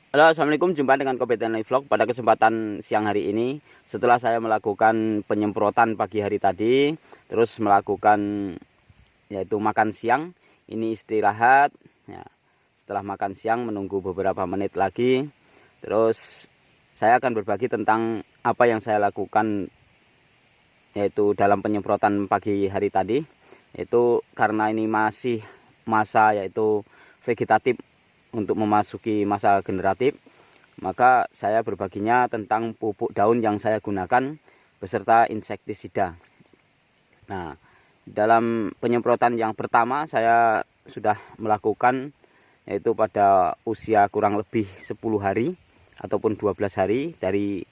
Halo, assalamualaikum. Jumpa dengan Kobe Tanai Vlog. Pada kesempatan siang hari ini, setelah saya melakukan penyemprotan pagi hari tadi, terus melakukan yaitu makan siang, ini istirahat. Ya, setelah makan siang menunggu beberapa menit lagi, terus saya akan berbagi tentang apa yang saya lakukan yaitu dalam penyemprotan pagi hari tadi. Itu karena ini masih masa yaitu vegetatif untuk memasuki masa generatif, maka saya berbaginya tentang pupuk daun yang saya gunakan beserta insektisida. Nah, dalam penyemprotan yang pertama saya sudah melakukan yaitu pada usia kurang lebih 10 hari ataupun 12 hari dari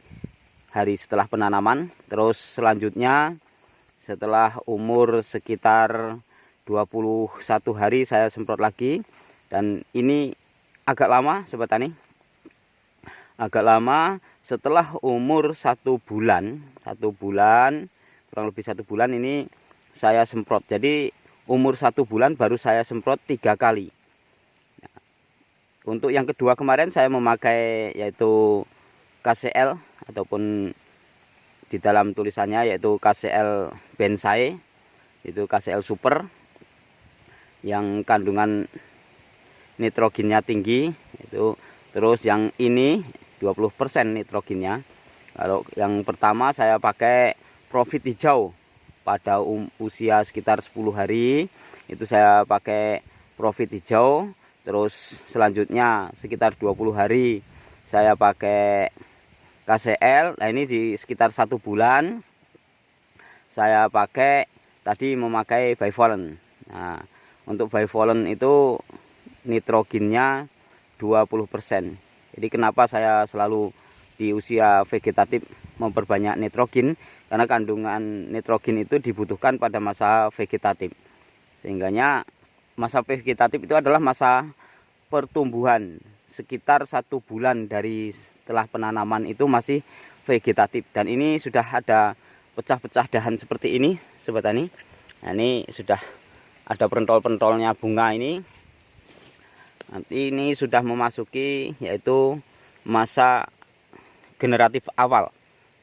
hari setelah penanaman. Terus selanjutnya setelah umur sekitar 21 hari saya semprot lagi, dan ini agak lama sobat tani, agak lama. Setelah umur 1 bulan, kurang lebih 1 bulan ini saya semprot. Jadi umur 1 bulan baru saya semprot 3 kali. Untuk yang kedua kemarin saya memakai yaitu KCL, ataupun di dalam tulisannya yaitu KCL Bensae, itu KCL Super yang kandungan nitrogennya tinggi itu. Terus yang ini 20% nitrogennya. Kalau yang pertama saya pakai Profit hijau pada usia sekitar 10 hari, itu saya pakai Profit hijau. Terus selanjutnya sekitar 20 hari saya pakai KCL. Nah, ini di sekitar 1 bulan saya pakai tadi memakai Bivolen. Nah, untuk Bivolen itu nitrogennya 20%. Jadi kenapa saya selalu di usia vegetatif memperbanyak nitrogen, karena kandungan nitrogen itu dibutuhkan pada masa vegetatif. Sehingganya masa vegetatif itu adalah masa pertumbuhan. Sekitar 1 bulan dari setelah penanaman itu masih vegetatif, dan ini sudah ada pecah-pecah dahan seperti ini sobat tani. Nah, ini sudah ada pentol-pentolnya bunga ini. Nanti ini sudah memasuki yaitu masa generatif awal.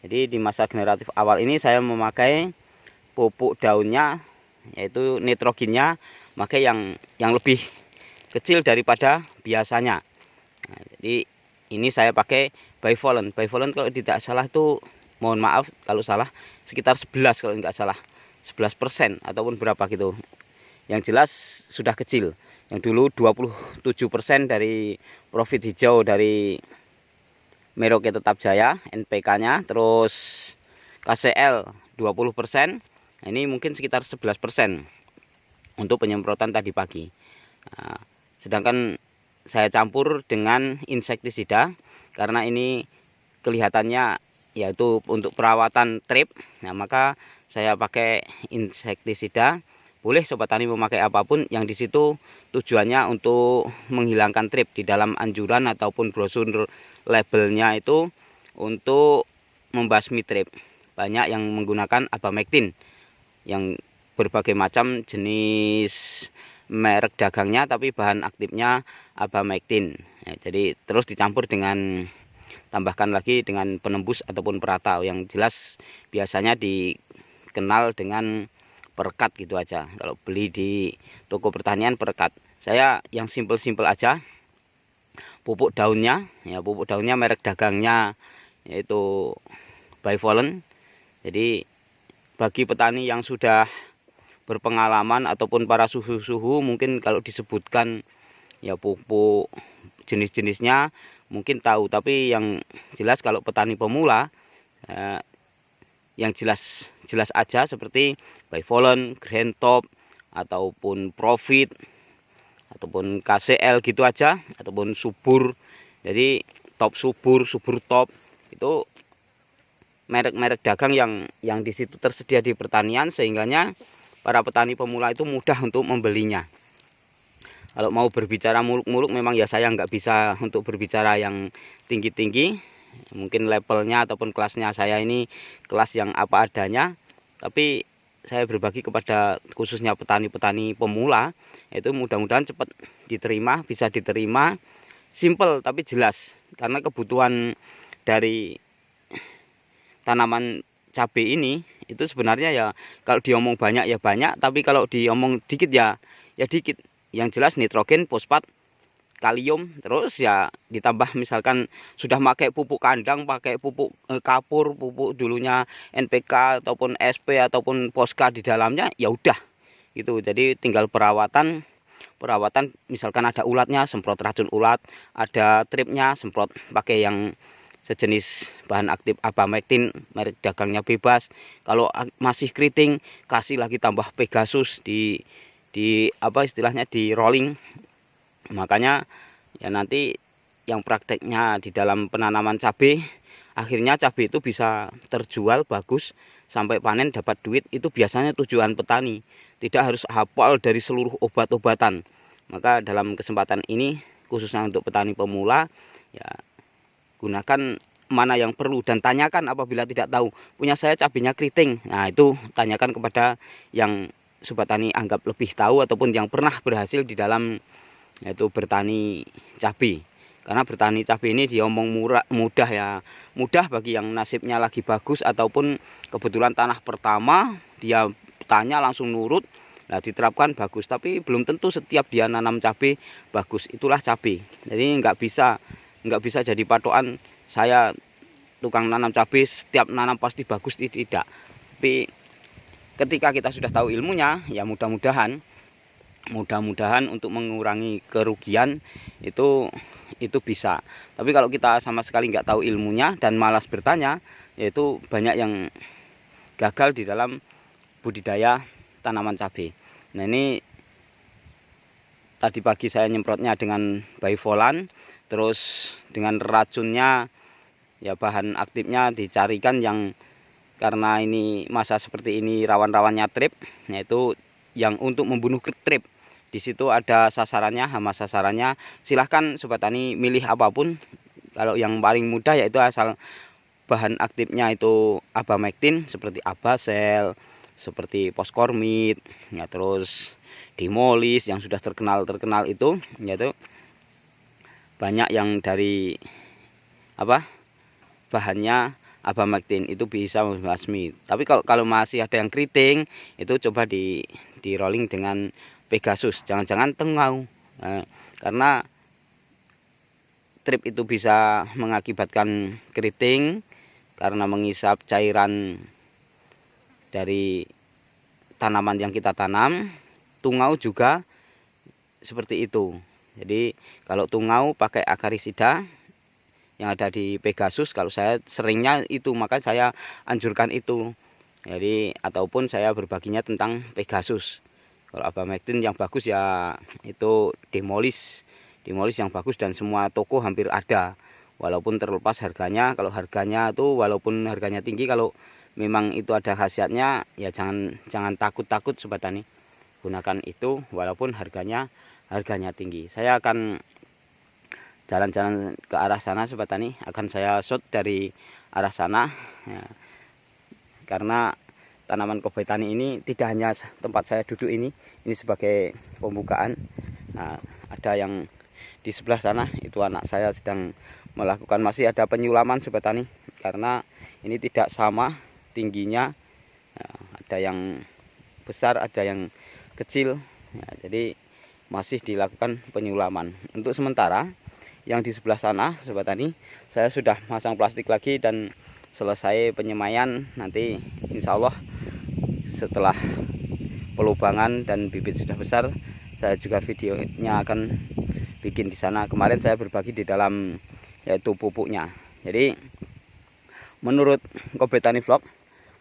Jadi di masa generatif awal ini saya memakai pupuk daunnya yaitu nitrogennya pakai yang lebih kecil daripada biasanya. Nah, jadi ini saya pakai Bivolen. Bivolen kalau tidak salah tuh, mohon maaf kalau salah, sekitar 11 kalau tidak salah, 11% ataupun berapa gitu. Yang jelas sudah kecil. Yang dulu 27% dari Profit hijau dari Merauke Tetap Jaya NPK-nya, terus KCL 20%. Nah, ini mungkin sekitar 11% untuk penyemprotan tadi pagi. Nah, sedangkan saya campur dengan insektisida karena ini kelihatannya yaitu untuk perawatan trip. Nah, maka saya pakai insektisida. Boleh sobat tani memakai apapun yang di situ tujuannya untuk menghilangkan trip. Di dalam anjuran ataupun brosur labelnya itu untuk membasmi trip. Banyak yang menggunakan abamectin yang berbagai macam jenis merek dagangnya, tapi bahan aktifnya abamectin. Ya, jadi terus dicampur dengan tambahkan lagi dengan penembus ataupun perata. Yang jelas biasanya dikenal dengan perekat gitu aja. Kalau beli di toko pertanian perekat. Saya yang simple-simple aja. Pupuk daunnya, ya pupuk daunnya merek dagangnya yaitu Bivolen. Jadi bagi petani yang sudah berpengalaman ataupun para suhu-suhu, mungkin kalau disebutkan ya pupuk jenis-jenisnya mungkin tahu, tapi yang jelas kalau petani pemula yang jelas aja seperti Bivolen, Grand Top ataupun Profit ataupun KCL gitu aja, ataupun Subur. Jadi Top Subur, Subur Top itu merek-merek dagang yang di situ tersedia di pertanian, sehingganya para petani pemula itu mudah untuk membelinya. Kalau mau berbicara muluk-muluk memang ya saya nggak bisa untuk berbicara yang tinggi-tinggi. Mungkin levelnya ataupun kelasnya saya ini kelas yang apa adanya. Tapi saya berbagi kepada khususnya petani-petani pemula, itu mudah-mudahan cepat diterima, bisa diterima simple tapi jelas, karena kebutuhan dari tanaman cabai ini itu sebenarnya ya kalau diomong banyak ya banyak, tapi kalau diomong dikit ya dikit. Yang jelas nitrogen, fosfat, kalium, terus ya ditambah misalkan sudah pakai pupuk kandang, pakai pupuk kapur, pupuk dulunya NPK ataupun SP ataupun Poska di dalamnya, ya udah gitu. Jadi tinggal perawatan misalkan ada ulatnya semprot racun ulat, ada tripnya semprot pakai yang sejenis bahan aktif abamectin, merek dagangnya bebas. Kalau masih keriting, kasih lagi tambah Pegasus di apa istilahnya, di rolling. Makanya ya nanti yang prakteknya di dalam penanaman cabai, akhirnya cabai itu bisa terjual bagus sampai panen dapat duit. Itu biasanya tujuan petani, tidak harus hafal dari seluruh obat-obatan. Maka dalam kesempatan ini khususnya untuk petani pemula, ya gunakan mana yang perlu dan tanyakan apabila tidak tahu. Punya saya cabainya keriting, nah itu tanyakan kepada yang sobat tani anggap lebih tahu ataupun yang pernah berhasil di dalam yaitu bertani cabai. Karena bertani cabai ini diomong mudah ya, mudah bagi yang nasibnya lagi bagus ataupun kebetulan tanah pertama dia tanya langsung nurut. Nah, diterapkan bagus, tapi belum tentu setiap dia nanam cabai bagus itulah cabai. Jadi nggak bisa jadi patokan saya tukang nanam cabai setiap nanam pasti bagus, tidak. Tapi ketika kita sudah tahu ilmunya, ya mudah-mudahan untuk mengurangi kerugian itu bisa. Tapi kalau kita sama sekali nggak tahu ilmunya dan malas bertanya, yaitu banyak yang gagal di dalam budidaya tanaman cabai. Nah, ini tadi pagi saya nyemprotnya dengan bivolan, terus dengan racunnya ya bahan aktifnya dicarikan yang, karena ini masa seperti ini rawan-rawannya trip, yaitu yang untuk membunuh trip. Di situ ada sasarannya, hama sasarannya. Silahkan sobat tani milih apapun. Kalau yang paling mudah yaitu asal bahan aktifnya itu abamectin seperti Abasel, seperti Poskormit, ya terus Dimolis yang sudah terkenal itu, yaitu banyak yang dari bahannya abamectin itu bisa membasmi. Tapi kalau masih ada yang keriting, itu coba di rolling dengan Pegasus, jangan-jangan tengau. Karena trip itu bisa mengakibatkan keriting karena mengisap cairan dari tanaman yang kita tanam. Tungau juga seperti itu. Jadi kalau tungau pakai akarisida yang ada di Pegasus, kalau saya seringnya itu, maka saya anjurkan itu. Jadi ataupun saya berbaginya tentang Pegasus. Kalau abamectin yang bagus ya itu Dimolis yang bagus dan semua toko hampir ada. Walaupun terlepas harganya, kalau harganya tuh walaupun harganya tinggi, kalau memang itu ada khasiatnya ya jangan takut sobat tani. Gunakan itu walaupun harganya tinggi. Saya akan jalan-jalan ke arah sana sobat tani, akan saya shot dari arah sana ya. Karena tanaman kobai tani ini tidak hanya tempat saya duduk ini sebagai pembukaan. Nah, ada yang di sebelah sana itu anak saya sedang melakukan, masih ada penyulaman sobat tani, karena ini tidak sama tingginya. Nah, ada yang besar, ada yang kecil ya, jadi masih dilakukan penyulaman. Untuk sementara yang di sebelah sana sobat tani, saya sudah masang plastik lagi dan selesai penyemaian. Nanti insya Allah setelah pelubangan dan bibit sudah besar, saya juga videonya akan bikin di sana. Kemarin saya berbagi di dalam yaitu pupuknya. Jadi menurut Kobai Tani Vlog,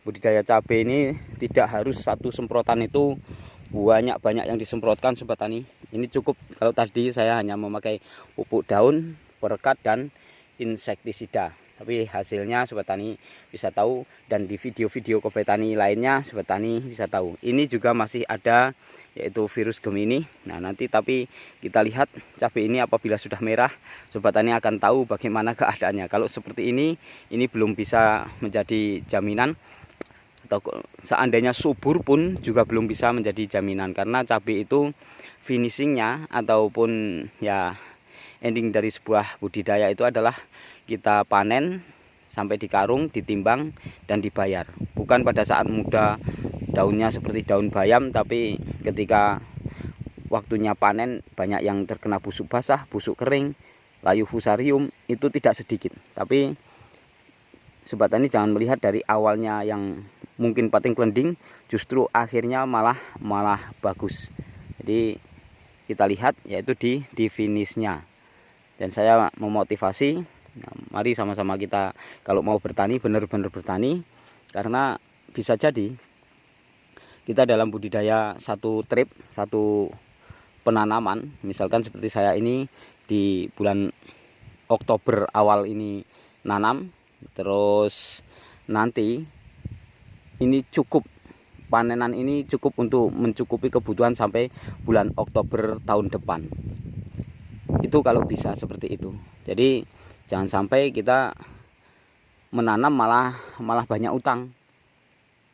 budidaya cabai ini tidak harus satu semprotan itu banyak yang disemprotkan sobat tani. Ini cukup kalau tadi saya hanya memakai pupuk daun, perekat dan insektisida. Tapi hasilnya sobat tani bisa tahu, dan di video-video Kobai Tani lainnya sobat tani bisa tahu. Ini juga masih ada yaitu virus Gemini. Nah, nanti tapi kita lihat cabai ini apabila sudah merah, sobat tani akan tahu bagaimana keadaannya. Kalau seperti ini belum bisa menjadi jaminan, atau seandainya subur pun juga belum bisa menjadi jaminan, karena cabai itu finishingnya ataupun ya ending dari sebuah budidaya itu adalah kita panen sampai di karung, ditimbang dan dibayar. Bukan pada saat muda daunnya seperti daun bayam, tapi ketika waktunya panen banyak yang terkena busuk basah, busuk kering, layu fusarium, itu tidak sedikit. Tapi Sobat Tani jangan melihat dari awalnya yang mungkin pating kelending, justru akhirnya malah bagus. Jadi kita lihat yaitu di finishnya. Dan saya memotivasi, nah, mari sama-sama kita kalau mau bertani benar-benar bertani, karena bisa jadi kita dalam budidaya satu trip, satu penanaman, misalkan seperti saya ini di bulan Oktober awal ini nanam, terus nanti ini cukup, panenan ini cukup untuk mencukupi kebutuhan sampai bulan Oktober tahun depan. Itu kalau bisa seperti itu. Jadi jangan sampai kita menanam malah banyak utang.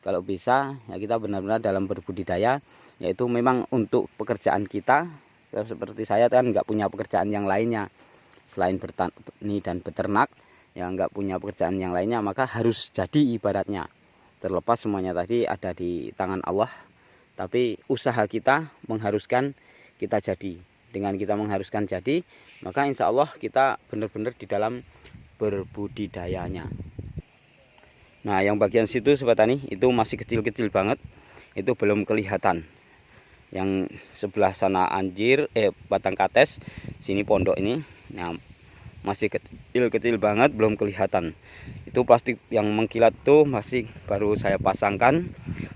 Kalau bisa ya kita benar-benar dalam berbudidaya, yaitu memang untuk pekerjaan kita. Seperti saya kan nggak punya pekerjaan yang lainnya selain bertani dan beternak, ya nggak punya pekerjaan yang lainnya, maka harus jadi ibaratnya. Terlepas semuanya tadi ada di tangan Allah, tapi usaha kita mengharuskan kita jadi. Dengan kita mengharuskan jadi, maka insya Allah kita benar-benar di dalam berbudidayanya. Nah, yang bagian situ Sobat Tani itu masih kecil-kecil banget, itu belum kelihatan. Yang sebelah sana anjir, batang kates, sini pondok ini, nah masih kecil-kecil banget, belum kelihatan. Itu plastik yang mengkilat tuh masih baru saya pasangkan,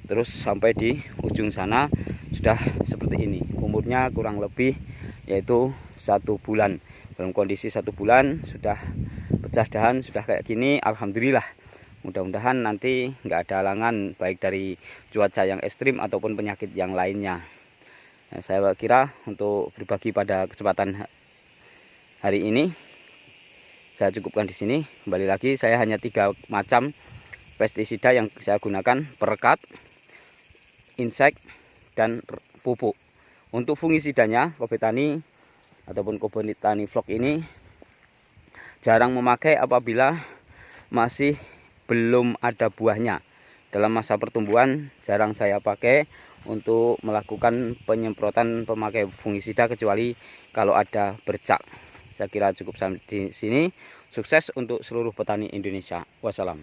terus sampai di ujung sana sudah seperti ini. Umurnya kurang lebih yaitu 1 bulan. Dalam kondisi 1 bulan sudah pecah dahan, sudah kayak gini. Alhamdulillah. Mudah-mudahan nanti nggak ada halangan baik dari cuaca yang ekstrim ataupun penyakit yang lainnya. Nah, saya kira untuk berbagi pada kesempatan hari ini saya cukupkan di sini. Kembali lagi, saya hanya 3 macam pestisida yang saya gunakan: perekat, insek, dan pupuk. Untuk fungisidanya, Kobe Tani ataupun Kobe Tani Vlog ini jarang memakai apabila masih belum ada buahnya. Dalam masa pertumbuhan jarang saya pakai untuk melakukan penyemprotan pemakai fungisida, kecuali kalau ada bercak. Saya kira cukup sampai di sini. Sukses untuk seluruh petani Indonesia. Wassalam.